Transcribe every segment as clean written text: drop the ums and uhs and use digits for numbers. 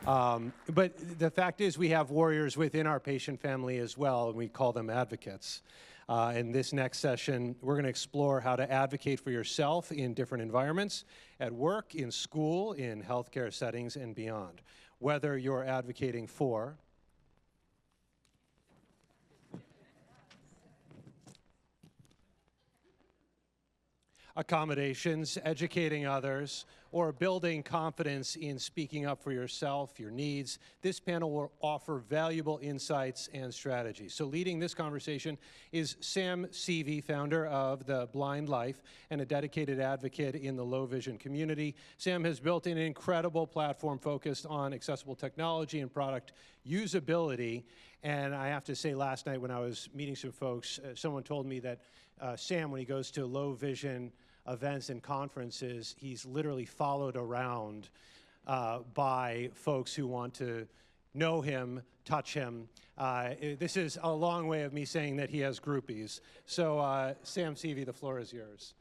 But the fact is we have warriors within our patient family as well, and we call them advocates. In this next session, we're going to explore how to advocate for yourself in different environments, at work, in school, in healthcare settings, and beyond. Whether you're advocating for accommodations, educating others, or building confidence in speaking up for yourself, your needs, this panel will offer valuable insights and strategies. So leading this conversation is Sam Seavey, founder of The Blind Life and a dedicated advocate in the low vision community. Sam has built an incredible platform focused on accessible technology and product usability. And I have to say, last night when I was meeting some folks, someone told me that Sam, when he goes to low vision events and conferences, he's literally followed around by folks who want to know him, touch him. This is a long way of me saying that he has groupies. So Sam Seavey, the floor is yours.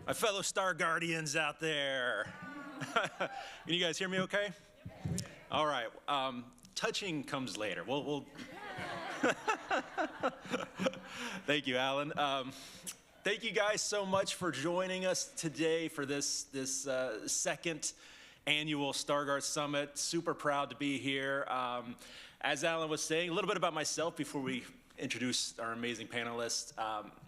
My fellow Stargardians out there. Can you guys hear me okay? All right. Touching comes later. We'll Thank you, Alan. Thank you guys so much for joining us today for this second annual Stargardt Summit. Super proud to be here. As Alan was saying, a little bit about myself before we introduce our amazing panelists.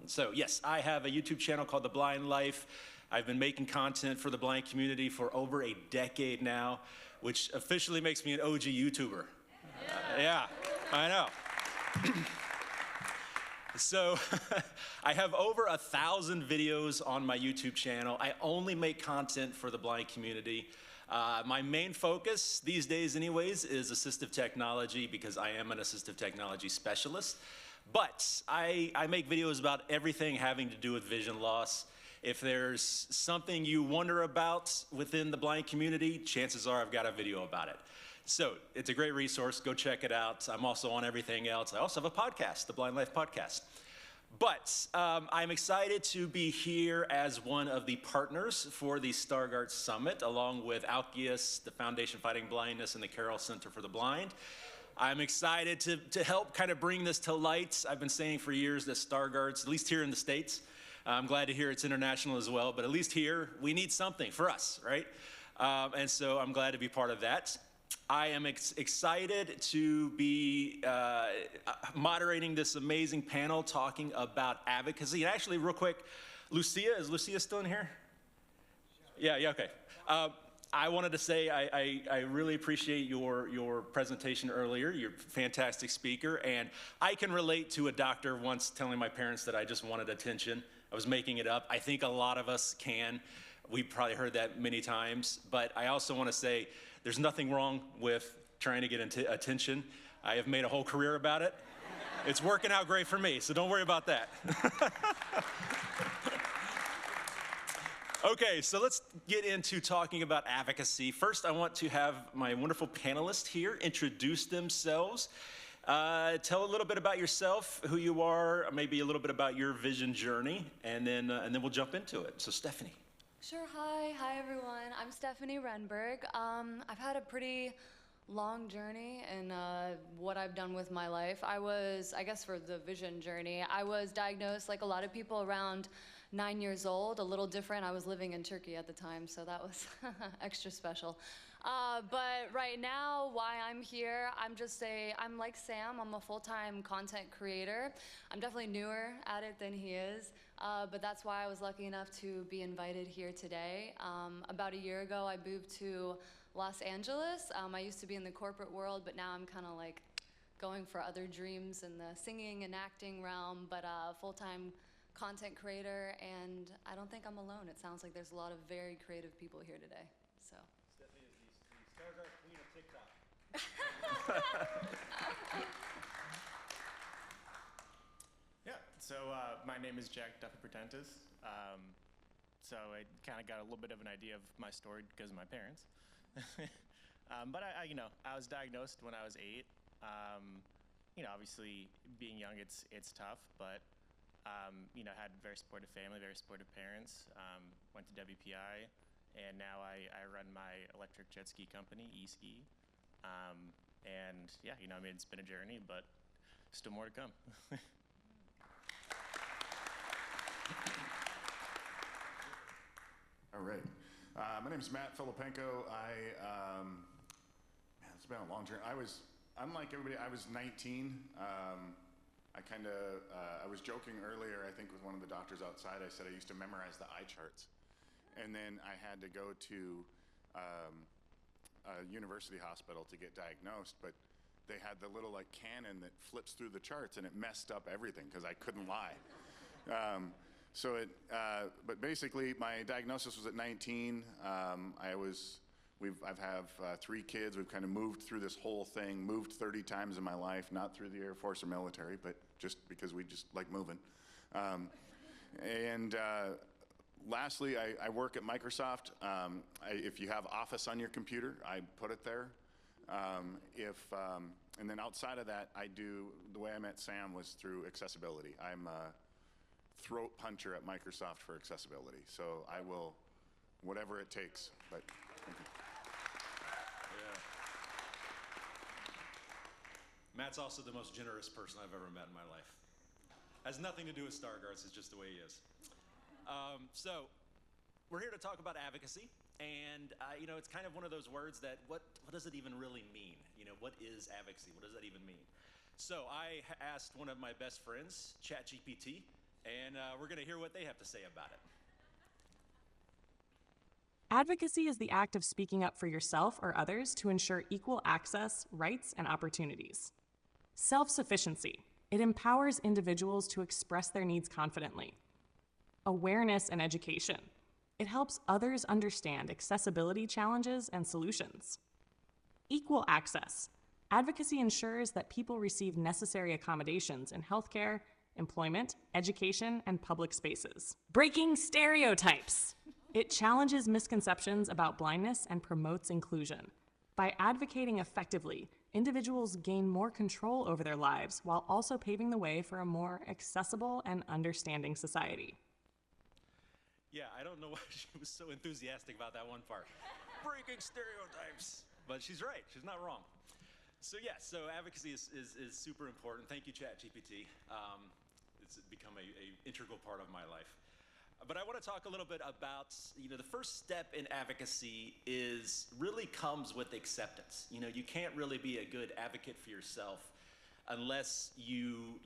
So yes, I have a YouTube channel called The Blind Life. I've been making content for the blind community for over a decade now, which officially makes me an OG YouTuber. Yeah, I know. So I have over 1,000 videos on my YouTube channel. I only make content for the blind community. My main focus these days anyways is assistive technology because I am an assistive technology specialist. But I make videos about everything having to do with vision loss. If there's something you wonder about within the blind community, chances are I've got a video about it. So it's a great resource. Go check it out. I'm also on everything else. I also have a podcast, the Blind Life Podcast. But I'm excited to be here as one of the partners for the Stargardt Summit, along with Advocacy, the Foundation Fighting Blindness, and the Carroll Center for the Blind. I'm excited to help kind of bring this to light. I've been saying for years that Stargardts, at least here in the States, I'm glad to hear it's international as well, but at least here, we need something for us, right? And so I'm glad to be part of that. I am excited to be moderating this amazing panel talking about advocacy. And actually, real quick, Lucia, is Lucia still in here? Yeah, okay. I wanted to say I really appreciate your presentation earlier. You're a fantastic speaker, and I can relate to a doctor once telling my parents that I just wanted attention. I was making it up. I think a lot of us can. We've probably heard that many times, but I also want to say there's nothing wrong with trying to get attention. I have made a whole career about it. It's working out great for me, so don't worry about that. Okay, so let's get into talking about advocacy. First, I want to have my wonderful panelists here introduce themselves. Tell a little bit about yourself, who you are, maybe a little bit about your vision journey, and then we'll jump into it. So Stephanie. Sure, hi everyone. I'm Stephanie Renberg. I've had a pretty long journey in what I've done with my life. I guess for the vision journey, I was diagnosed like a lot of people around 9 years old, a little different. I was living in Turkey at the time, so that was extra special. But right now, why I'm here, I'm like Sam, I'm a full-time content creator. I'm definitely newer at it than he is, but that's why I was lucky enough to be invited here today. About a year ago, I moved to Los Angeles. I used to be in the corporate world, but now I'm kind of like going for other dreams in the singing and acting realm, but full-time content creator, and I don't think I'm alone. It sounds like there's a lot of very creative people here today, so. Stephanie is the Stargardt queen of TikTok. Yeah, so my name is Jack Duffy-Pertentis. So I kind of got a little bit of an idea of my story because of my parents. But I was diagnosed when I was 8. Obviously being young, it's tough, but had very supportive family, very supportive parents. Went to WPI, and now I run my electric jet ski company, eSki. And yeah, it's been a journey, but still more to come. All right. My name is Matt Filipenko. Man, it's been a long journey. Unlike everybody, I was 19. I was joking earlier, I think with one of the doctors outside, I said I used to memorize the eye charts. And then I had to go to a university hospital to get diagnosed, but they had the little cannon that flips through the charts, and it messed up everything because I couldn't lie. But basically, my diagnosis was at 19. I've have 3 kids. We've kind of moved through this whole thing, moved 30 times in my life, not through the Air Force or military, but just because we just like moving. Lastly, I work at Microsoft. If you have Office on your computer, I put it there. And then outside of that, the way I met Sam was through accessibility. I'm a throat puncher at Microsoft for accessibility. So I will, whatever it takes. But thank you. Yeah. Matt's also the most generous person I've ever met in my life. Has nothing to do with Stargardt, it's just the way he is. So we're here to talk about advocacy, and it's kind of one of those words that what does it even really mean? What is advocacy? What does that even mean? So I asked one of my best friends, ChatGPT, and we're going to hear what they have to say about it. Advocacy is the act of speaking up for yourself or others to ensure equal access, rights, and opportunities. Self-sufficiency. It empowers individuals to express their needs confidently. Awareness and education. It helps others understand accessibility challenges and solutions. Equal access. Advocacy ensures that people receive necessary accommodations in healthcare, employment, education, and public spaces. Breaking stereotypes. It challenges misconceptions about blindness and promotes inclusion. By advocating effectively, individuals gain more control over their lives while also paving the way for a more accessible and understanding society. Yeah, I don't know why she was so enthusiastic about that one part. Breaking stereotypes. But she's right, she's not wrong. So so advocacy is super important. Thank you, ChatGPT. It's become an integral part of my life. But I want to talk a little bit about, the first step in advocacy really comes with acceptance. You can't really be a good advocate for yourself unless you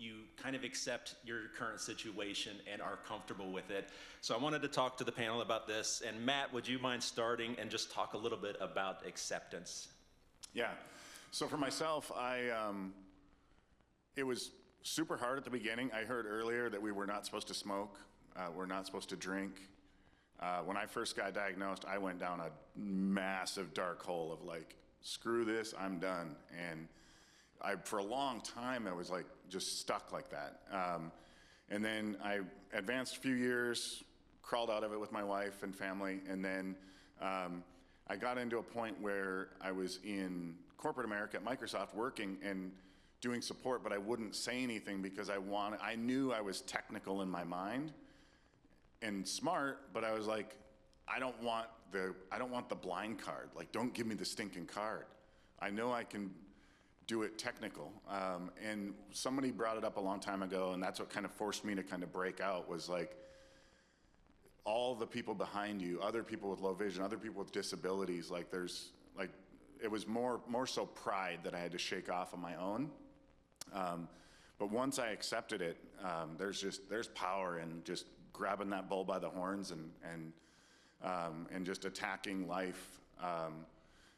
kind of accept your current situation and are comfortable with it. So I wanted to talk to the panel about this. And Matt, would you mind starting and just talk a little bit about acceptance? Yeah. So for myself, it was super hard at the beginning. I heard earlier that we were not supposed to smoke. We're not supposed to drink. When I first got diagnosed, I went down a massive dark hole of screw this, I'm done. And for a long time, I was just stuck like that. And then I advanced a few years, crawled out of it with my wife and family, and then I got into a point where I was in corporate America at Microsoft working and doing support, but I wouldn't say anything because I knew I was technical in my mind and smart, but I was like, I don't want the blind card. Don't give me the stinking card. I know I can do it technical. And somebody brought it up a long time ago, and that's what kind of forced me to kind of break out, was all the people behind you, other people with low vision, other people with disabilities, it was more so pride that I had to shake off on my own. But once I accepted it, there's power in just grabbing that bull by the horns and just attacking life.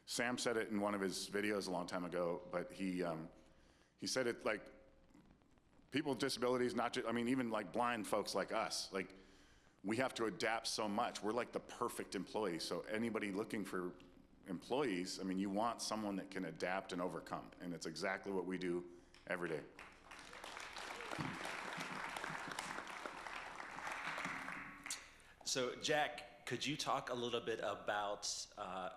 Sam said it in one of his videos a long time ago, but he said it people with disabilities, even blind folks like us, we have to adapt so much. We're the perfect employee. So anybody looking for employees, you want someone that can adapt and overcome. And it's exactly what we do every day. So Jack, Could you talk a little bit about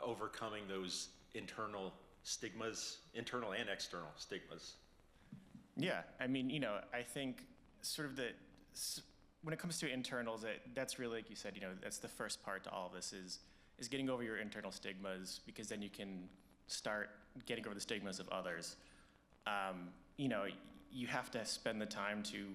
overcoming those internal stigmas, internal and external stigmas? Yeah, I mean, I think sort of when it comes to internals, that's really, like you said, that's the first part to all of this is getting over your internal stigmas, because then you can start getting over the stigmas of others. You have to spend the time to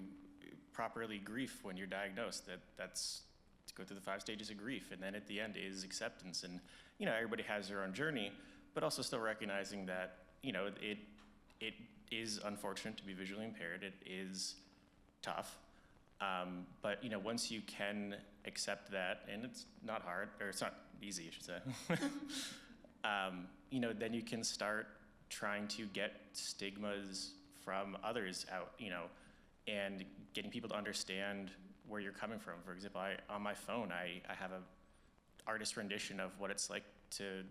properly grief when you're diagnosed. That's to go through the 5 stages of grief, and then at the end is acceptance. And everybody has their own journey, but also still recognizing that it is unfortunate to be visually impaired. It is tough, but once you can accept that, and it's not hard, or it's not easy, I should say. Then you can start trying to get stigmas from others out, and getting people to understand where you're coming from. For example, on my phone, I have an artist rendition of what it's like to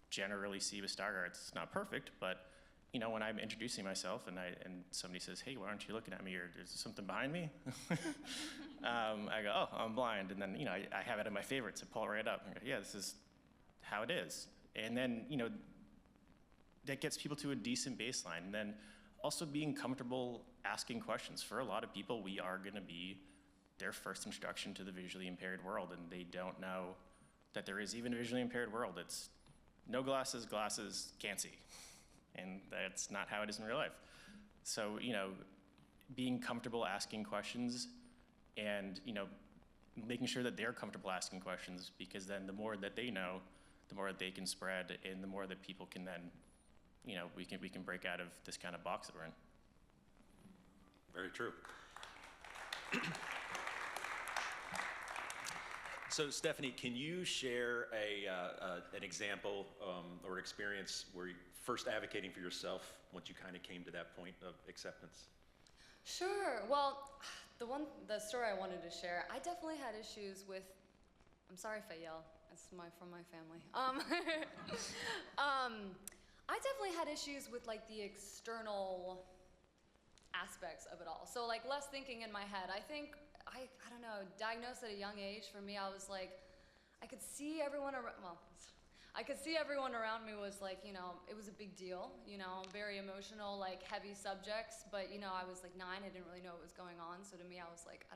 generally see with Stargardt. It's not perfect, but when I'm introducing myself and somebody says, "Hey, why aren't you looking at me?" or "There's something behind me," I go, "Oh, I'm blind." And then I have it in my favorites. I pull it right up and go, "Yeah, this is how it is." And then that gets people to a decent baseline. And then also being comfortable asking questions. For a lot of people, we are going to be their first introduction to the visually impaired world, and they don't know that there is even a visually impaired world. It's no glasses, can't see. And that's not how it is in real life. So, being comfortable asking questions and, making sure that they're comfortable asking questions, because then the more that they know, the more that they can spread, and the more that people can then, we can break out of this kind of box that we're in. Very true. So, Stephanie, can you share an example or experience where you first advocating for yourself once you kind of came to that point of acceptance? Sure. Well, the story I wanted to share, I definitely had issues with. I'm sorry if I yell. It's from my family. I definitely had issues with like the external aspects of it all. So like less thinking in my head. I think I don't know, diagnosed at a young age, for me, I was like, I could see everyone around, I could see everyone around me was like, it was a big deal, very emotional, like heavy subjects, but I was like 9, I didn't really know what was going on, so to me, I was like,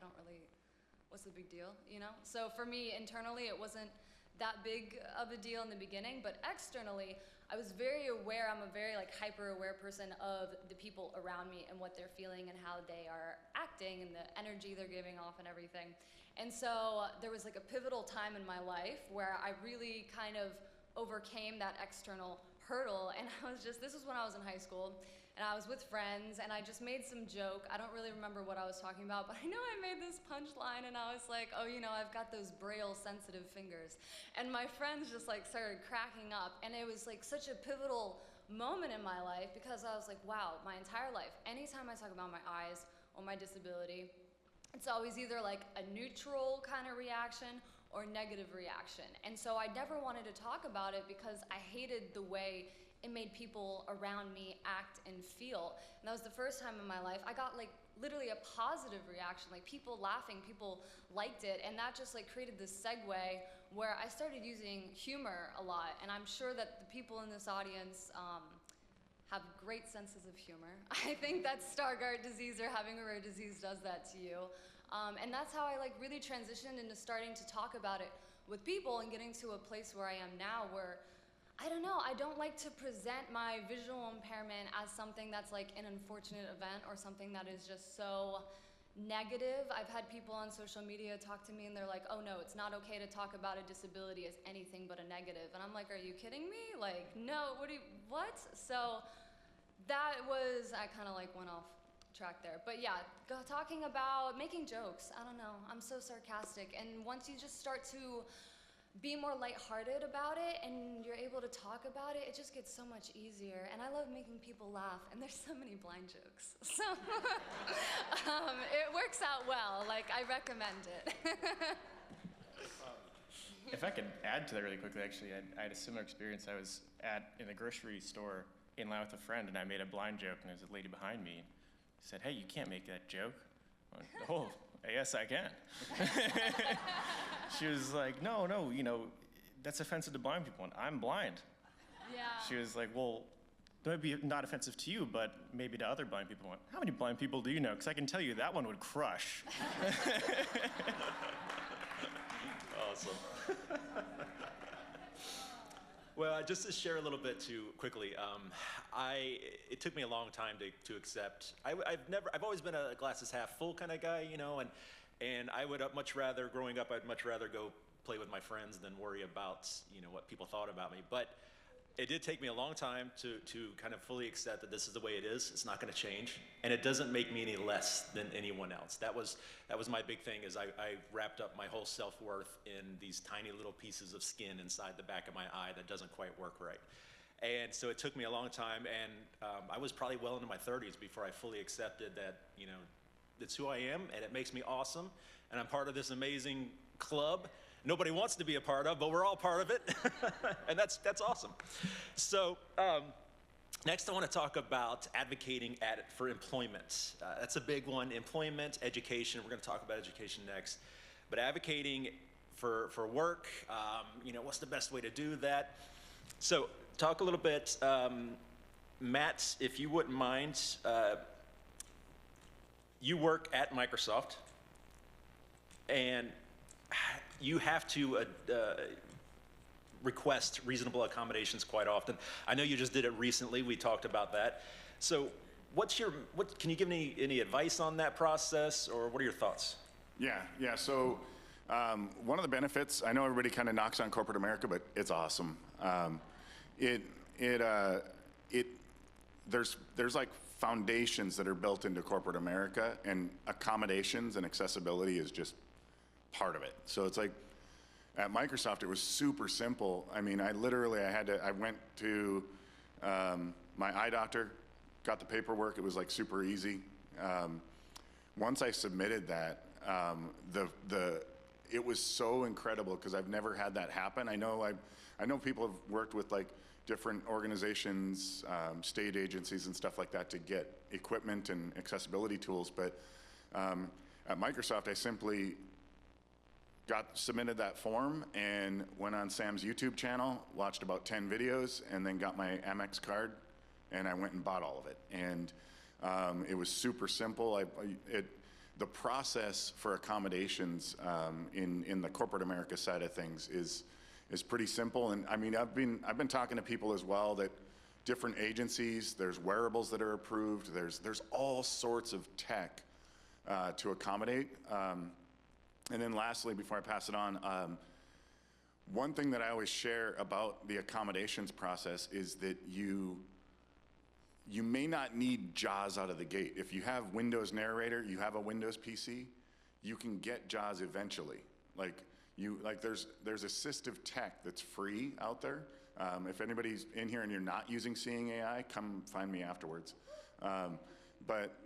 what's the big deal, So for me, internally, it wasn't that big of a deal in the beginning, but externally, I was very aware, I'm a very like hyper-aware person of the people around me and what they're feeling and how they are acting and the energy they're giving off and everything. And so there was like a pivotal time in my life where I really kind of overcame that external hurdle, and this was when I was in high school, and I was with friends, and I just made some joke. I don't really remember what I was talking about, but I know I made this punchline, and I was like, oh, I've got those braille sensitive fingers. And my friends just like started cracking up, and it was like such a pivotal moment in my life, because I was like, wow, my entire life, anytime I talk about my eyes or my disability, it's always either like a neutral kind of reaction or negative reaction. And so I never wanted to talk about it because I hated the way it made people around me act and feel. And that was the first time in my life I got like literally a positive reaction, like people laughing, people liked it, and that just like created this segue where I started using humor a lot. And I'm sure that the people in this audience have great senses of humor. I think that Stargardt disease or having a rare disease does that to you. And that's how I like really transitioned into starting to talk about it with people and getting to a place where I am now, where I don't know, I don't like to present my visual impairment as something that's like an unfortunate event or something that is just so negative. I've had people on social media talk to me and they're like, oh no, it's not okay to talk about a disability as anything but a negative. And I'm like, are you kidding me? Like, no, what? So that was, I kind of like went off track there. But yeah, talking about making jokes, I don't know, I'm so sarcastic. And once you just start to be more lighthearted about it and you're able to talk about it, it just gets so much easier. And I love making people laugh, and there's so many blind jokes. So it works out well. Like, I recommend it. If I could add to that really quickly, actually, I had a similar experience. I was in a grocery store in line with a friend, and I made a blind joke, and there was a lady behind me. She said, hey, you can't make that joke. yes, I can. She was like, no, that's offensive to blind people, and I'm blind. Yeah. She was like, well, that would be not offensive to you, but maybe to other blind people. I went, how many blind people do you know? Because I can tell you that one would crush. Awesome. Well, just to share a little bit too quickly, it took me a long time to accept. I've always been a glasses half full kind of guy, and I would much rather, growing up, I'd much rather go play with my friends than worry about, what people thought about me. But it did take me a long time to kind of fully accept that this is the way it is. It's not going to change, and it doesn't make me any less than anyone else. That was my big thing. Is I wrapped up my whole self-worth in these tiny little pieces of skin inside the back of my eye that doesn't quite work right. And so it took me a long time, and I was probably well into my 30s before I fully accepted that it's who I am, and it makes me awesome, and I'm part of this amazing club. Nobody wants to be a part of, but we're all part of it, and that's awesome. So next I want to talk about advocating for employment. That's a big one, employment, education. We're going to talk about education next. But advocating for work, what's the best way to do that? So talk a little bit, Matt, if you wouldn't mind, you work at Microsoft, and you have to request reasonable accommodations quite often. I know you just did it recently. We talked about that. So can you give me any advice on that process, or what are your thoughts? Yeah. So one of the benefits, I know everybody kind of knocks on corporate America, but it's awesome. There's like foundations that are built into corporate America, and accommodations and accessibility is just part of it. So it's like at Microsoft, it was super simple. I mean, I went to my eye doctor, got the paperwork. It was like super easy. Once I submitted that, it was so incredible because I've never had that happen. I know people have worked with like different organizations, state agencies and stuff like that to get equipment and accessibility tools. But at Microsoft, I simply submitted that form and went on Sam's YouTube channel, watched about 10 videos, and then got my Amex card, and I went and bought all of it. And it was super simple. The process for accommodations in the corporate America side of things is pretty simple. And I mean, I've been talking to people as well that different agencies, there's wearables that are approved, there's all sorts of tech to accommodate. And then lastly, before I pass it on, one thing that I always share about the accommodations process is that you may not need JAWS out of the gate. If you have Windows Narrator, you have a Windows PC, you can get JAWS eventually. There's assistive tech that's free out there. If anybody's in here and you're not using Seeing AI, come find me afterwards. But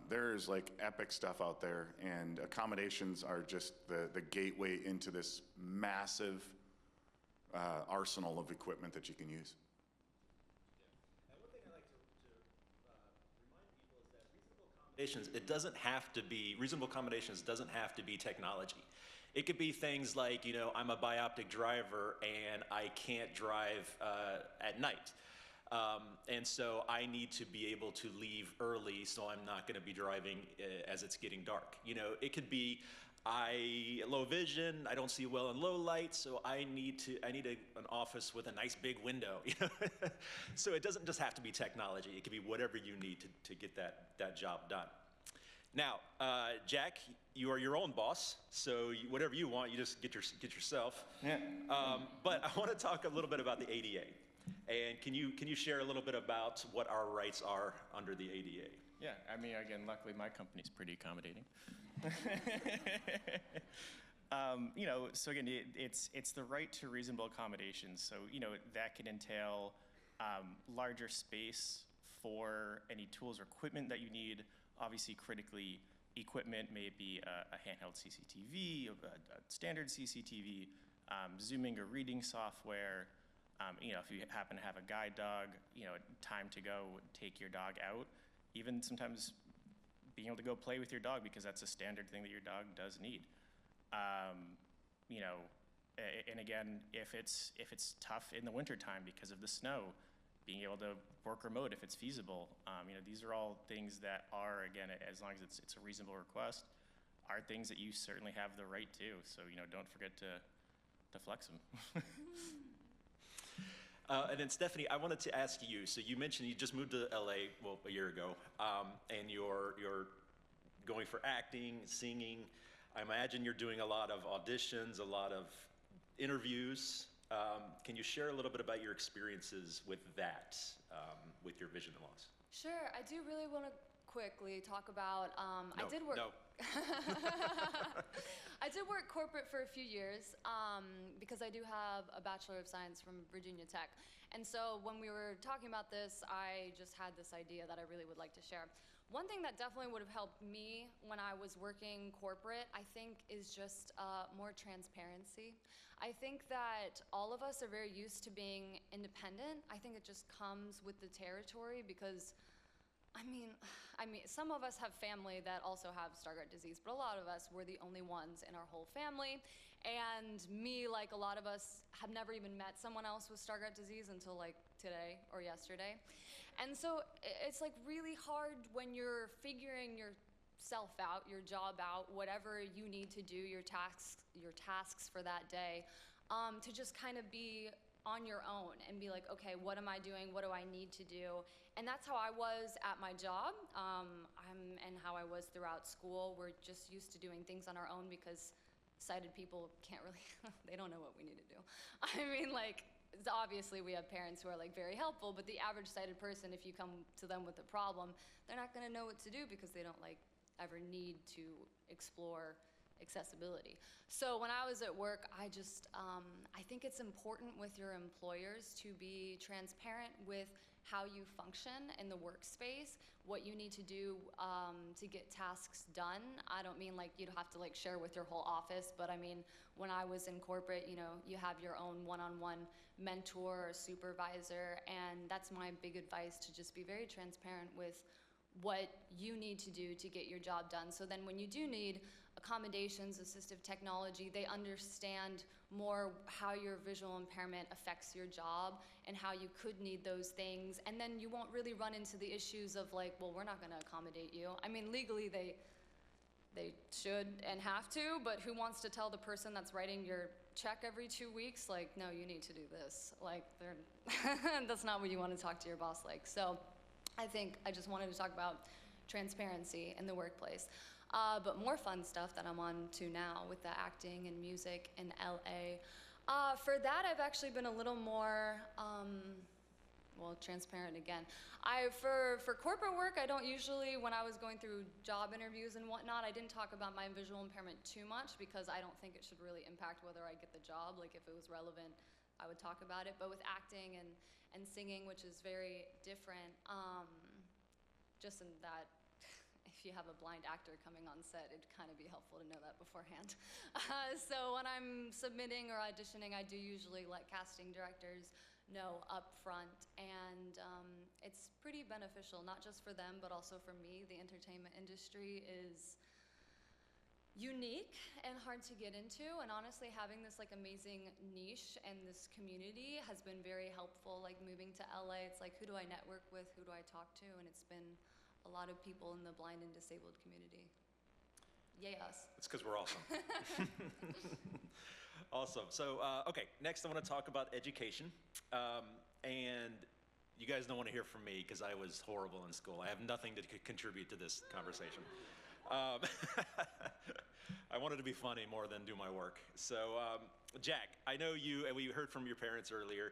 there's like epic stuff out there, and accommodations are just the gateway into this massive arsenal of equipment that you can use. And one thing I like to remind people is that reasonable accommodations doesn't have to be technology. It could be things like, I'm a bioptic driver and I can't drive at night. And so I need to be able to leave early so I'm not going to be driving as it's getting dark. It could be low vision, I don't see well in low light, so I need an office with a nice big window. So it doesn't just have to be technology. It could be whatever you need to get that job done. Now, Jack, you are your own boss, so whatever you want, you just get yourself. Yeah. But I want to talk a little bit about the ADA. And can you share a little bit about what our rights are under the ADA? Yeah, I mean, again, luckily my company's pretty accommodating. So again, it's the right to reasonable accommodations. So, that can entail larger space for any tools or equipment that you need. Obviously, critically, equipment may be a handheld CCTV, a standard CCTV, zooming or reading software. If you happen to have a guide dog, time to go take your dog out. Even sometimes being able to go play with your dog because that's a standard thing that your dog does need. You know, and again, if it's tough in the wintertime because of the snow, being able to work remote if it's feasible. You know, these are all things that are, again, as long as it's a reasonable request, are things that you certainly have the right to. So, you know, don't forget to flex them. And then Stephanie, I wanted to ask you, so you mentioned you just moved to LA, well, a year ago, and you're going for acting, singing. I imagine you're doing a lot of auditions, a lot of interviews. Can you share a little bit about your experiences with that, with your vision loss? Sure, I do really want to quickly talk about, I did work. No. I did work corporate for a few years because I do have a Bachelor of Science from Virginia Tech. And so when we were talking about this, I just had this idea that I really would like to share. One thing that definitely would have helped me when I was working corporate, I think, is just more transparency. I think that all of us are very used to being independent. I think it just comes with the territory because I mean, some of us have family that also have Stargardt disease, but a lot of us, we're the only ones in our whole family. And me, like a lot of us, have never even met someone else with Stargardt disease until like today or yesterday. And so it's like really hard when you're figuring yourself out, your job out, whatever you need to do, your tasks for that day, to just kind of be on your own and be like, okay, what am I doing? What do I need to do? And that's how I was at my job, and how I was throughout school. We're just used to doing things on our own because sighted people can't really, they don't know what we need to do. I mean, like, obviously we have parents who are like very helpful, but the average sighted person, if you come to them with a problem, they're not gonna know what to do because they don't like ever need to explore accessibility. So when I was at work, I think it's important with your employers to be transparent with how you function in the workspace, what you need to do to get tasks done. I don't mean like you'd have to like share with your whole office, but I mean, when I was in corporate, you know, you have your own one-on-one mentor or supervisor, and that's my big advice, to just be very transparent with what you need to do to get your job done. So then when you do need accommodations, assistive technology, they understand more how your visual impairment affects your job and how you could need those things. And then you won't really run into the issues of like, well, we're not gonna accommodate you. I mean, legally they should and have to, but who wants to tell the person that's writing your check every 2 weeks, like, no, you need to do this. Like, that's not what you want to talk to your boss like. So I think I just wanted to talk about transparency in the workplace. But more fun stuff that I'm on to now with the acting and music in LA. For that, I've actually been a little more, well, transparent again. For corporate work, I don't usually, when I was going through job interviews and whatnot, I didn't talk about my visual impairment too much because I don't think it should really impact whether I get the job. Like if it was relevant, I would talk about it. But with acting and singing, which is very different, just in that if you have a blind actor coming on set, it'd kind of be helpful to know that beforehand. So when I'm submitting or auditioning, I do usually let casting directors know up front, and it's pretty beneficial, not just for them, but also for me. The entertainment industry is unique and hard to get into, and honestly having this like amazing niche and this community has been very helpful. Like moving to LA, it's like, who do I network with, who do I talk to, and it's been a lot of people in the blind and disabled community. Yay us. It's because we're awesome. Awesome. So, okay, next I want to talk about education. And you guys don't want to hear from me because I was horrible in school. I have nothing to contribute to this conversation. I wanted to be funny more than do my work. So, Jack, I know you, and we heard from your parents earlier,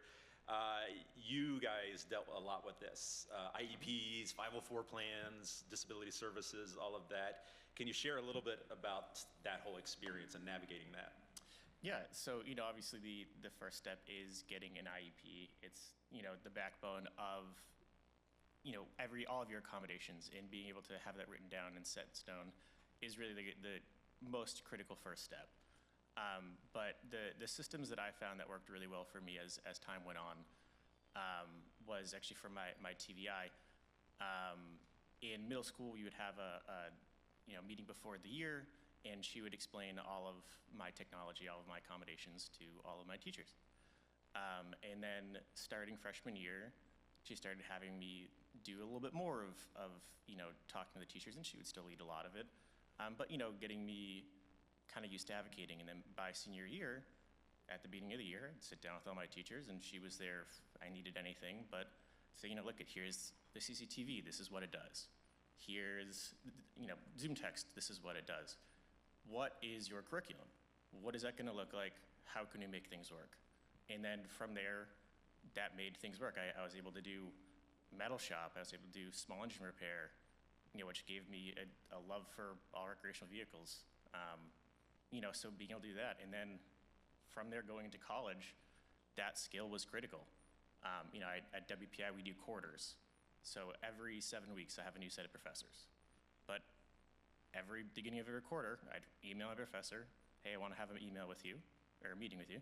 you guys dealt a lot with this. IEPs, 504 plans, disability services, all of that. Can you share a little bit about that whole experience and navigating that? Yeah, so, you know, obviously the first step is getting an IEP. It's, you know, the backbone of, you know, all of your accommodations, and being able to have that written down and set in stone is really the most critical first step. But the systems that I found that worked really well for me as time went on was actually from my TVI. in middle school, we would have a meeting before the year, and she would explain all of my technology, all of my accommodations to all of my teachers. And then starting freshman year, she started having me do a little bit more of talking to the teachers, and she would still lead a lot of it. But getting me kind of used to advocating. And then by senior year, at the beginning of the year, I'd sit down with all my teachers, and she was there if I needed anything. But say, look, here's the CCTV, this is what it does. Here's, Zoom text, this is what it does. What is your curriculum? What is that gonna look like? How can we make things work? And then from there, that made things work. I was able to do metal shop, I was able to do small engine repair, which gave me a love for all recreational vehicles. So being able to do that, and then from there going into college, that skill was critical. At WPI we do quarters. So every 7 weeks I have a new set of professors. But every beginning of every quarter, I'd email my professor, hey, I want to have an email with you, or a meeting with you.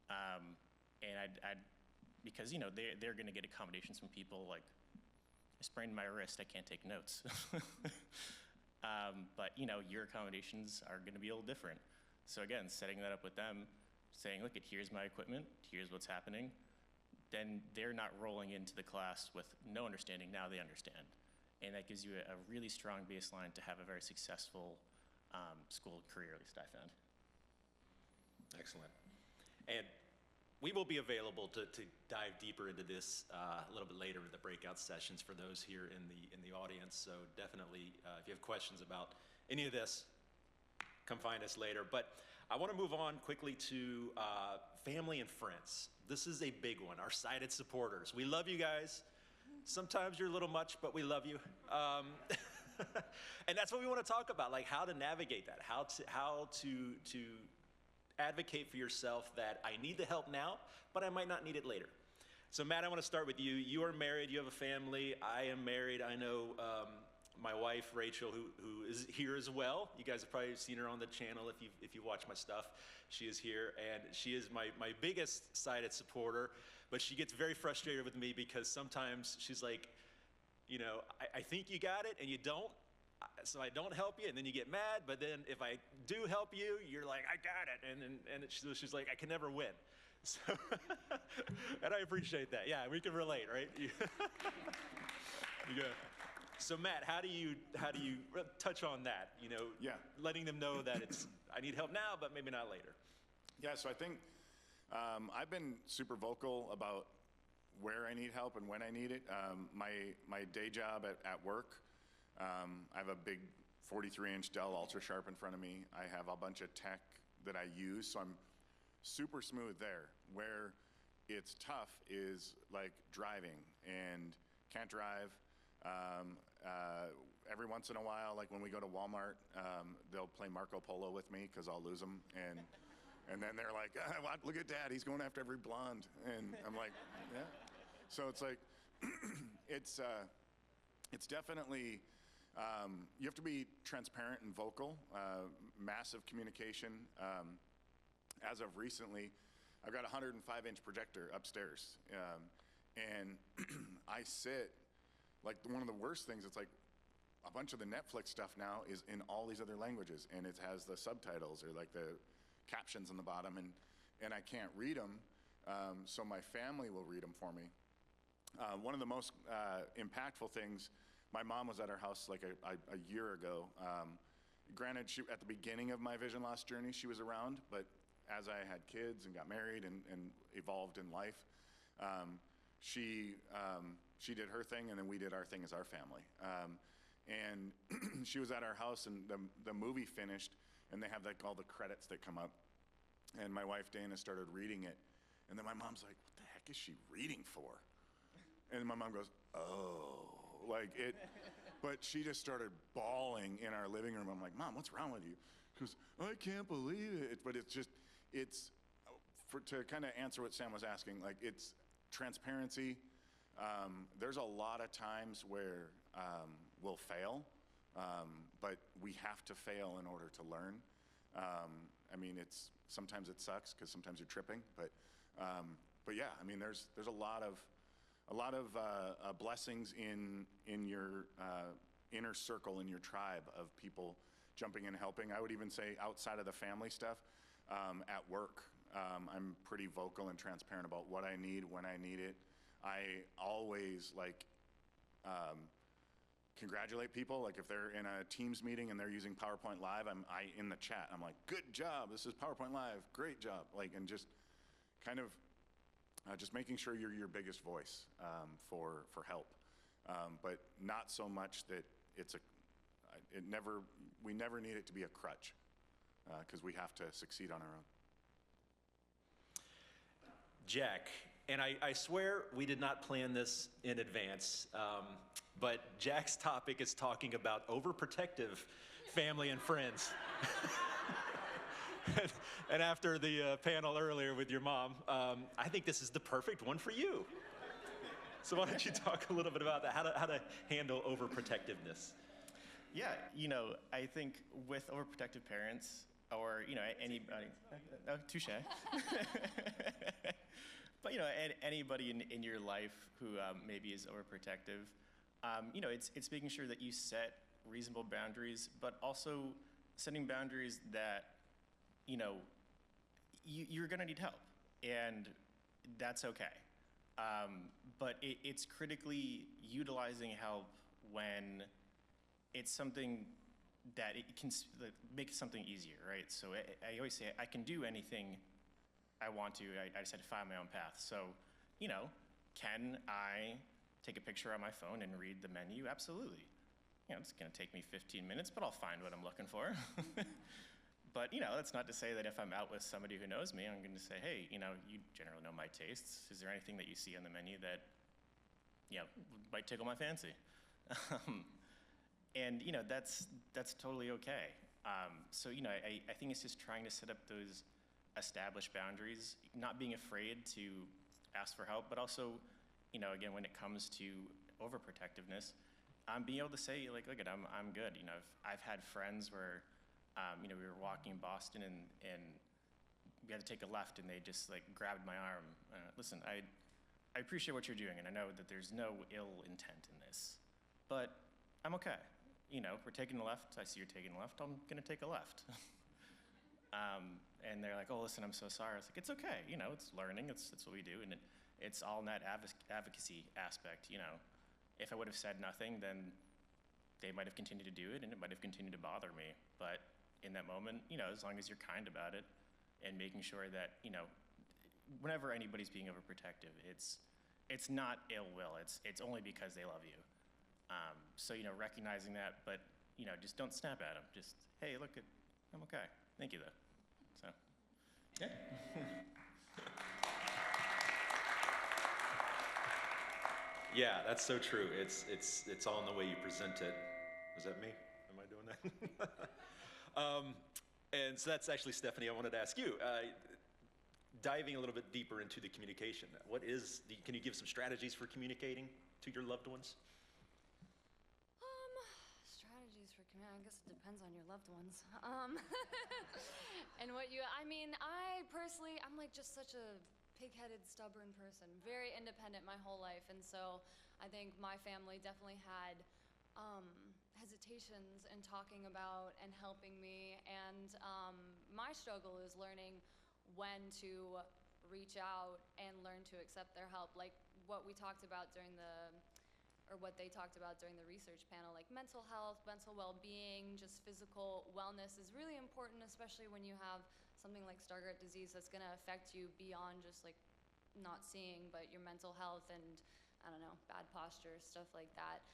And I'd because they're going to get accommodations from people like, I sprained my wrist, I can't take notes. But your accommodations are going to be a little different. So again, setting that up with them, saying, look, here's my equipment, here's what's happening. Then they're not rolling into the class with no understanding, now they understand. And that gives you a really strong baseline to have a very successful school career, at least I found. Excellent. And we will be available to dive deeper into this a little bit later in the breakout sessions for those here in the audience. So definitely, if you have questions about any of this, come find us later. But I want to move on quickly to family and friends. This is a big one, our sighted supporters. We love you guys. Sometimes you're a little much, but we love you. And that's what we want to talk about, like how to navigate that, how to advocate for yourself that I need the help now, but I might not need it later. So Matt, I want to start with you. You are married, you have a family. I am married. I know my wife, Rachel, who is here as well. You guys have probably seen her on the channel if you watch my stuff. She is here, and she is my biggest sighted supporter, but she gets very frustrated with me because sometimes she's like, I think you got it, and you don't, so I don't help you, and then you get mad, but then if I do help you, you're like, I got it, and she's like, I can never win. So, and I appreciate that. Yeah, we can relate, right? Yeah. So Matt, how do you touch on that? Yeah. Letting them know that I need help now, but maybe not later. Yeah, so I think I've been super vocal about where I need help and when I need it. My day job at work, I have a big 43-inch Dell Ultra Sharp in front of me. I have a bunch of tech that I use, so I'm super smooth there. Where it's tough is like driving and can't drive. Every once in a while, like when we go to Walmart, they'll play Marco Polo with me because I'll lose them, and then they're like, look at Dad, he's going after every blonde, and I'm like, yeah. So it's like, it's definitely, you have to be transparent and vocal, massive communication. As of recently, I've got a 105-inch projector upstairs, and I sit, like one of the worst things, it's like a bunch of the Netflix stuff now is in all these other languages, and it has the subtitles or like the captions on the bottom, and I can't read them, so my family will read them for me. One of the most impactful things, my mom was at our house like a year ago. Granted, at the beginning of my vision loss journey, she was around, but as I had kids and got married and evolved in life, she did her thing, and then we did our thing as our family. And she was at our house, and the movie finished, and they have like all the credits that come up. And my wife Dana started reading it, and then my mom's like, "What the heck is she reading for?" And my mom goes, "Oh," like it. But she just started bawling in our living room. I'm like, "Mom, what's wrong with you?" She goes, "I can't believe it." But to kind of answer what Sam was asking, like it's transparency. There's a lot of times where we'll fail, but we have to fail in order to learn. I mean, sometimes it sucks because sometimes you're tripping, but yeah, I mean, there's a lot of a lot of blessings in your inner circle, in your tribe of people jumping in and helping. I would even say outside of the family stuff, at work, I'm pretty vocal and transparent about what I need, when I need it. I always congratulate people. Like if they're in a Teams meeting and they're using PowerPoint Live, in the chat, I'm like, good job, this is PowerPoint Live, great job. And just kind of just making sure you're your biggest voice for help. But not so much that we never need it to be a crutch, because we have to succeed on our own. Jack, and I swear we did not plan this in advance, but Jack's topic is talking about overprotective family and friends. And after the panel earlier with your mom, I think this is the perfect one for you. So why don't you talk a little bit about that, how to handle overprotectiveness? Yeah, I think with overprotective parents, or anybody, touche. But anybody in your life who maybe is overprotective, it's making sure that you set reasonable boundaries, but also setting boundaries that you're going to need help, and that's okay. But it's critically utilizing help when it's something that it can make something easier, right? So I always say I can do anything I want to. I just had to find my own path. So, can I take a picture on my phone and read the menu? Absolutely. It's going to take me 15 minutes, but I'll find what I'm looking for. But, that's not to say that if I'm out with somebody who knows me, I'm going to say, hey, you generally know my tastes. Is there anything that you see on the menu that, might tickle my fancy? And, that's totally okay. So, I think it's just trying to set up those established boundaries, not being afraid to ask for help, but also, again, when it comes to overprotectiveness, being able to say, look, I'm good. I've had friends where, we were walking in Boston and we had to take a left, and they just grabbed my arm. Listen, I appreciate what you're doing, and I know that there's no ill intent in this, but I'm okay. We're taking a left. I see you're taking a left. I'm gonna take a left. And they're like, oh, listen, I'm so sorry. I was like, it's okay. It's learning. It's what we do, and it's all in that advocacy aspect. If I would have said nothing, then they might have continued to do it, and it might have continued to bother me. But in that moment, as long as you're kind about it and making sure that, whenever anybody's being overprotective, it's not ill will. It's only because they love you. So, recognizing that, but, just don't snap at them. Just, hey, look, I'm okay. Thank you, though. So, yeah. Yeah, that's so true. It's all in the way you present it. Was that me? Am I doing that? And so that's actually, Stephanie, I wanted to ask you, diving a little bit deeper into the communication. Can you give some strategies for communicating to your loved ones? Strategies for communicating, I guess it depends on your loved ones. And I personally, I'm just such a pig-headed, stubborn person, very independent my whole life, and so I think my family definitely had hesitations in talking about and helping me, and my struggle is learning when to reach out and learn to accept their help, like what we talked about what they talked about during the research panel, like mental health, mental well-being, just physical wellness is really important, especially when you have something like Stargardt disease that's going to affect you beyond just not seeing, but your mental health and, I don't know, bad posture, stuff like that.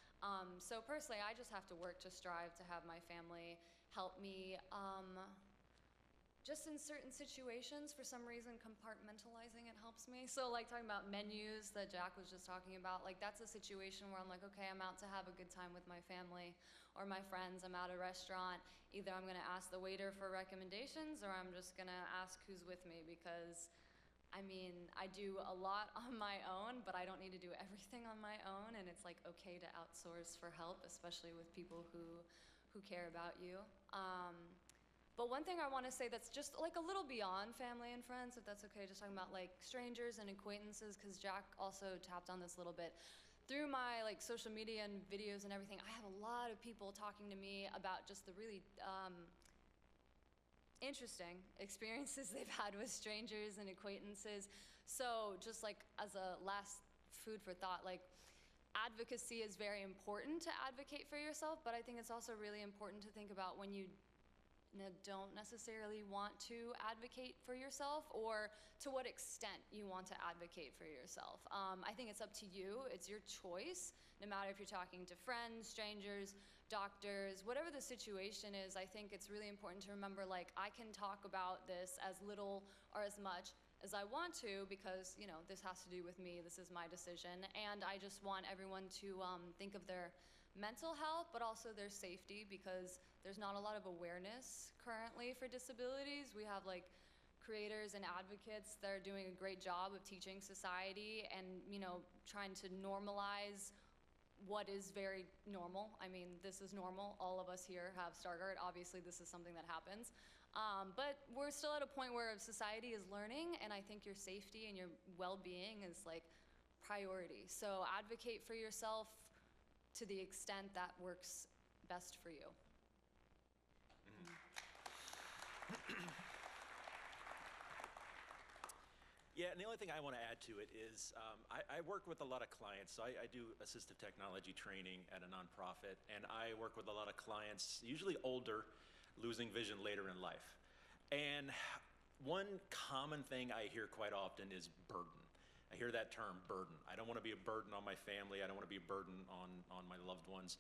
So personally, I just have to work to strive to have my family help me just in certain situations. For some reason, compartmentalizing it helps me. So talking about menus that Jack was just talking about, that's a situation where I'm like, okay, I'm out to have a good time with my family or my friends. I'm at a restaurant. Either I'm gonna ask the waiter for recommendations, or I'm just gonna ask who's with me, because I do a lot on my own, but I don't need to do everything on my own, and it's okay to outsource for help, especially with people who care about you. But one thing I want to say that's just like a little beyond family and friends, if that's okay, just talking about like strangers and acquaintances, because Jack also tapped on this a little bit. Through my like social media and videos and everything, I have a lot of people talking to me about just the really interesting experiences they've had with strangers and acquaintances. So just like as a last food for thought, like advocacy is very important to advocate for yourself, but I think it's also really important to think about when you don't necessarily want to advocate for yourself, or to what extent you want to advocate for yourself. I think it's up to you. It's your choice, no matter if you're talking to friends, strangers, doctors, whatever the situation is. I think it's really important to remember, like, I can talk about this as little or as much as I want to, because, you know, this has to do with me, this is my decision, and I just want everyone to think of their mental health, but also their safety, because there's not a lot of awareness currently for disabilities. We have like creators and advocates that are doing a great job of teaching society and, you know, trying to normalize what is very normal. I mean, this is normal. All of us here have Stargardt. Obviously, this is something that happens. But we're still at a point where society is learning, and I think your safety and your well-being is like priority. So advocate for yourself to the extent that works best for you. Yeah, and the only thing I want to add to it is I work with a lot of clients. So I do assistive technology training at a nonprofit, and I work with a lot of clients, usually older, losing vision later in life. And one common thing I hear quite often is burden. I hear that term, burden. I don't want to be a burden on my family. I don't want to be a burden on my loved ones,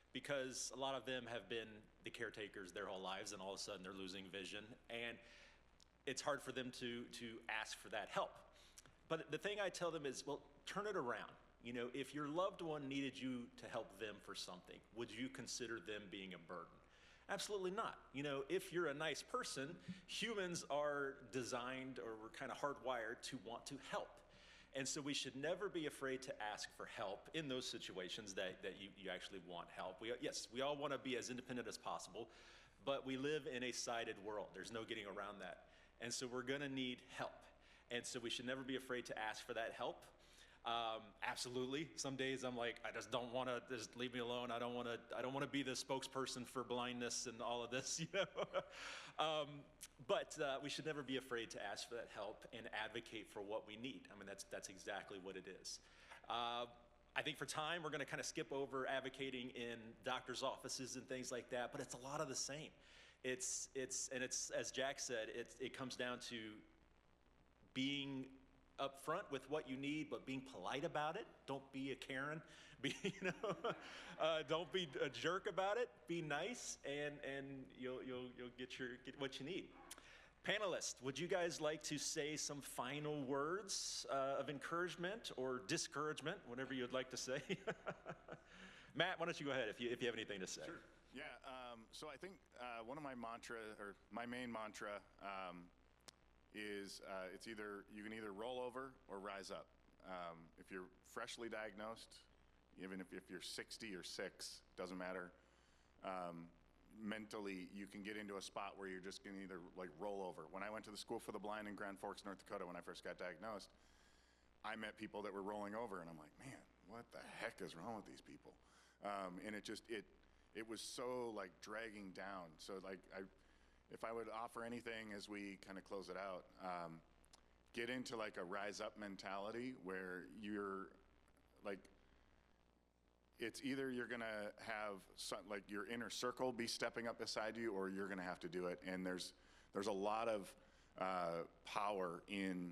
because a lot of them have been the caretakers their whole lives, and all of a sudden they're losing vision. And it's hard for them to ask for that help. But the thing I tell them is, well, turn it around. You know, if your loved one needed you to help them for something, would you consider them being a burden? Absolutely not. You know, if you're a nice person, humans are designed, or we're kind of hardwired to want to help. And so we should never be afraid to ask for help in those situations that you actually want help. Yes, we all want to be as independent as possible, but we live in a sighted world. There's no getting around that. And so we're going to need help. And so we should never be afraid to ask for that help. Absolutely. Some days I'm like, I just don't want to, just leave me alone. I don't want to be the spokesperson for blindness and all of this, you know. But we should never be afraid to ask for that help and advocate for what we need. I mean, that's exactly what it is. I think for time, we're going to kind of skip over advocating in doctors' offices and things like that, but it's a lot of the same. It's as Jack said, it comes down to being upfront with what you need, but being polite about it. Don't be a Karen. Don't be a jerk about it. Be nice, and you'll get what you need. Panelists, would you guys like to say some final words of encouragement or discouragement, whatever you'd like to say? Matt, why don't you go ahead if you have anything to say? Sure. Yeah. So I think one of my my main mantra is it's either you can either roll over or rise up. If you're freshly diagnosed, even if you're 60 or 6, doesn't matter. Mentally, you can get into a spot where you're just going to either like roll over. When I went to the School for the Blind in Grand Forks, North Dakota, when I first got diagnosed, I met people that were rolling over, and I'm like, man, what the heck is wrong with these people? And it was so like dragging down. So like if I would offer anything as we kind of close it out, get into like a rise up mentality where you're like, it's either you're gonna have like your inner circle be stepping up beside you, or you're gonna have to do it. And there's a lot of power in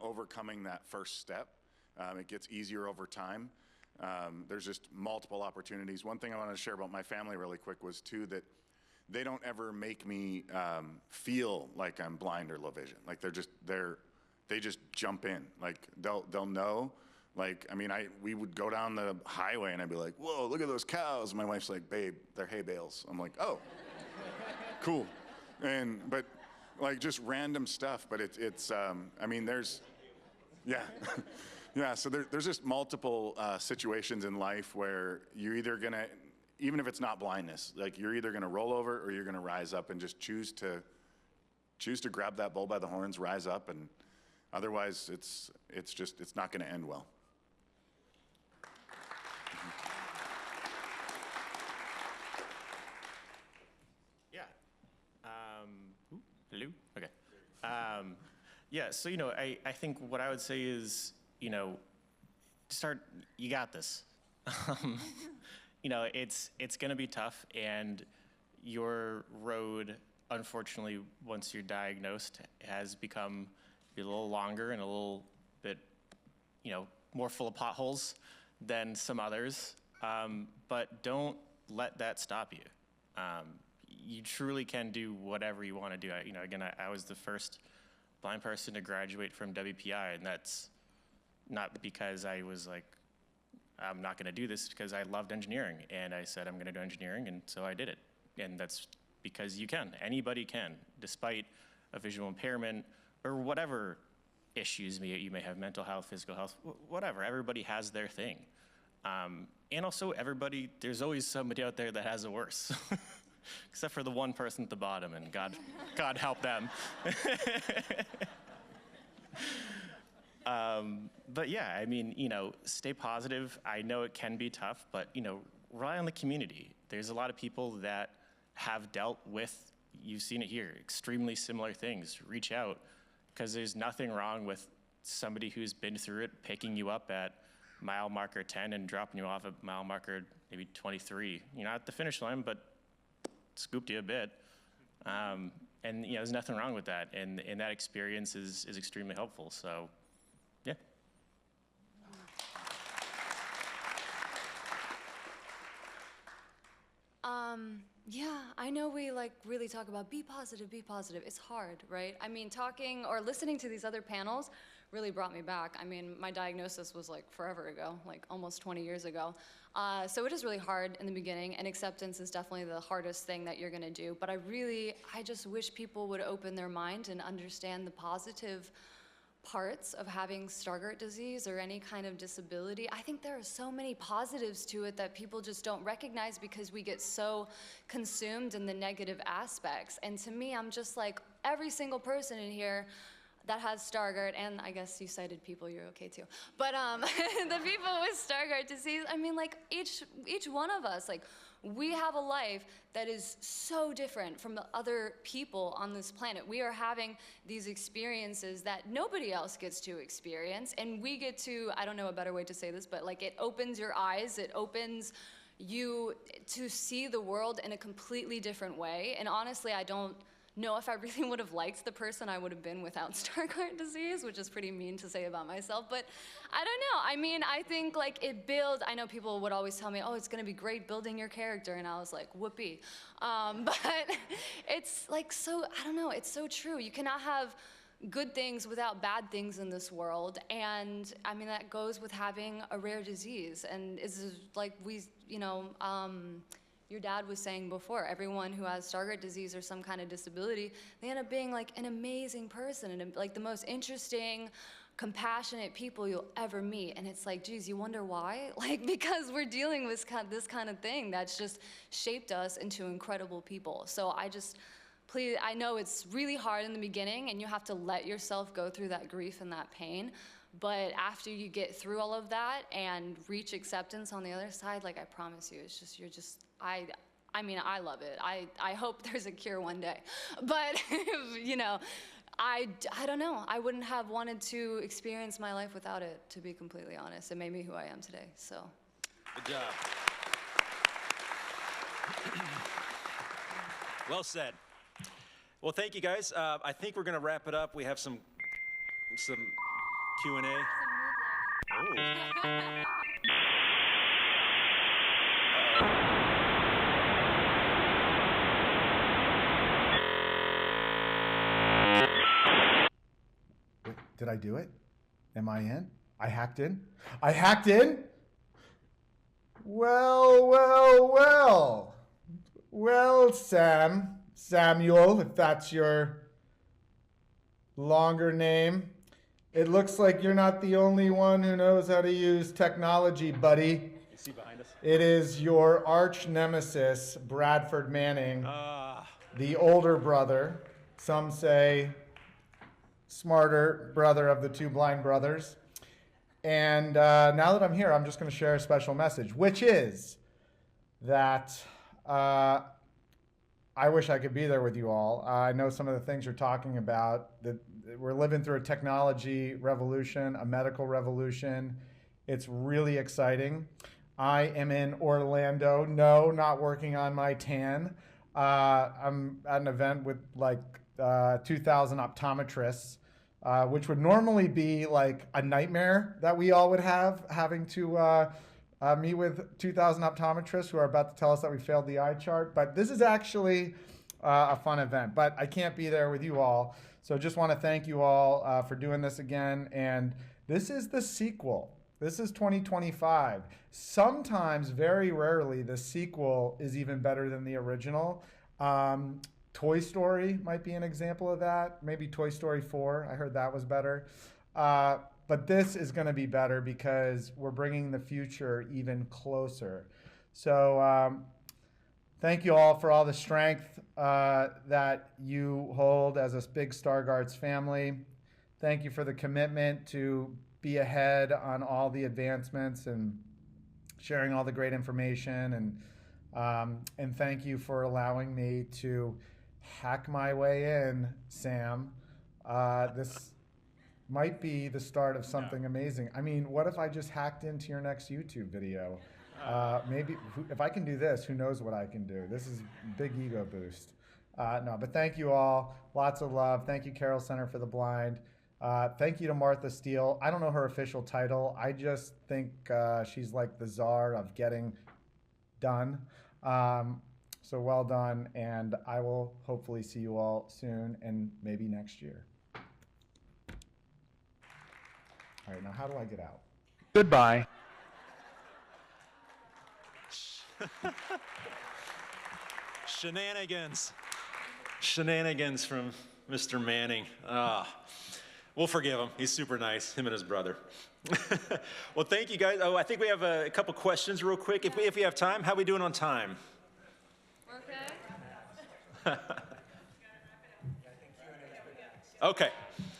overcoming that first step. It gets easier over time. There's just multiple opportunities. One thing I want to share about my family really quick was too that they don't ever make me feel like I'm blind or low vision. Like they just jump in. Like they'll know. Like, I mean, we would go down the highway and I'd be like, whoa, look at those cows. My wife's like, babe, they're hay bales. I'm like, oh, cool. But like just random stuff. But it's I mean, yeah. Yeah, so there's just multiple situations in life where you're either gonna even if it's not blindness, like you're either going to roll over or you're going to rise up and just choose to grab that bull by the horns, rise up, and otherwise it's not going to end well. Yeah. Hello? Okay. Yeah, so, I think what I would say is, you got this. It's going to be tough, and your road, unfortunately, once you're diagnosed, has become a little longer and a little bit, more full of potholes than some others. But don't let that stop you. You truly can do whatever you want to do. Again, I was the first blind person to graduate from WPI, and that's not because I was like, I'm not going to do this, because I loved engineering, and I said I'm going to do engineering, and so I did it. And that's because you can. Anybody can, despite a visual impairment or whatever issues you may have, mental health, physical health, whatever. Everybody has their thing. And also, there's always somebody out there that has it worse. Except for the one person at the bottom, and God help them. But yeah, stay positive. I know it can be tough, but rely on the community. There's a lot of people that have dealt with, you've seen it here, extremely similar things. Reach out, because there's nothing wrong with somebody who's been through it picking you up at mile marker 10 and dropping you off at mile marker maybe 23. You're not at the finish line, but scooped you a bit. And there's nothing wrong with that. And that experience is extremely helpful. So, yeah. Yeah, I know we really talk about be positive, be positive. It's hard, right? Talking or listening to these other panels really brought me back. My diagnosis was forever ago, almost 20 years ago. So it is really hard in the beginning, and acceptance is definitely the hardest thing that you're gonna do. But I just wish people would open their mind and understand the positive parts of having Stargardt disease or any kind of disability. I think there are so many positives to it that people just don't recognize because we get so consumed in the negative aspects. And to me, I'm just every single person in here that has Stargardt, and I guess you cited people, you're okay too. But the people with Stargardt disease, each one of us, we have a life that is so different from the other people on this planet. We are having these experiences that nobody else gets to experience, and we get to, I don't know a better way to say this, but it opens your eyes, it opens you to see the world in a completely different way. And honestly, I don't know if I really would have liked the person I would have been without Stargardt disease, which is pretty mean to say about myself, but I don't know. I think it builds, I know people would always tell me, oh, it's gonna be great building your character, and I was like, whoopee. But it's so, I don't know, it's so true. You cannot have good things without bad things in this world, and that goes with having a rare disease, and it's your dad was saying before, everyone who has Stargardt disease or some kind of disability, they end up being an amazing person and the most interesting, compassionate people you'll ever meet. And it's geez, you wonder why? Because we're dealing with this kind of thing that's just shaped us into incredible people. So please, I know it's really hard in the beginning and you have to let yourself go through that grief and that pain. But after you get through all of that and reach acceptance on the other side, I promise you, I love it. I hope there's a cure one day. But, I don't know. I wouldn't have wanted to experience my life without it, to be completely honest. It made me who I am today, so. Good job. Well said. Well, thank you, guys. I think we're going to wrap it up. We have some Q&A. Oh. Did I do it? Am I in? I hacked in? I hacked in? Well. Well, Samuel, if that's your longer name. It looks like you're not the only one who knows how to use technology, buddy. You see behind us? It is your arch nemesis, Bradford Manning, the older brother. Some say smarter brother of the two blind brothers. And now that I'm here, I'm just going to share a special message, which is that I wish I could be there with you all. I know some of the things you're talking about. That we're living through a technology revolution, a medical revolution. It's really exciting. I am in Orlando. No, not working on my tan. I'm at an event with like 2,000 optometrists, which would normally be like a nightmare that we all would have, having to meet with 2,000 optometrists who are about to tell us that we failed the eye chart. But this is actually a fun event. But I can't be there with you all. So just want to thank you all for doing this again. And this is the sequel. This is 2025. Sometimes, very rarely, the sequel is even better than the original. Toy Story might be an example of that. Maybe Toy Story 4. I heard that was better. But this is going to be better because we're bringing the future even closer. So thank you all for all the strength that you hold as a big Stargardt's family. Thank you for the commitment to be ahead on all the advancements and sharing all the great information. And thank you for allowing me to hack my way in, Sam. This might be the start of something amazing. I mean, what if I just hacked into your next YouTube video? Maybe if I can do this, who knows what I can do? This is a big ego boost. No, but thank you all. Lots of love. Thank you, Carroll Center for the Blind. Thank you to Martha Steele. I don't know her official title. I just think she's like the czar of getting done. So well done, and I will hopefully see you all soon and maybe next year. All right, now how do I get out? Goodbye. Shenanigans. Shenanigans from Mr. Manning. We'll forgive him. He's super nice, him and his brother. Well, thank you guys. Oh, I think we have a couple questions real quick. If we have time, how are we doing on time? Okay. Okay.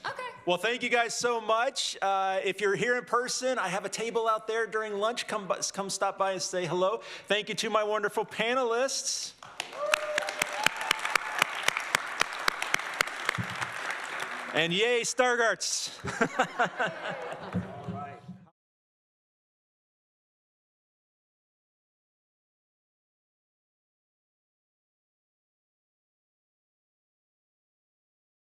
Okay. Well, thank you guys so much. If you're here in person, I have a table out there during lunch. Come stop by and say hello. Thank you to my wonderful panelists. And yay, Stargardts.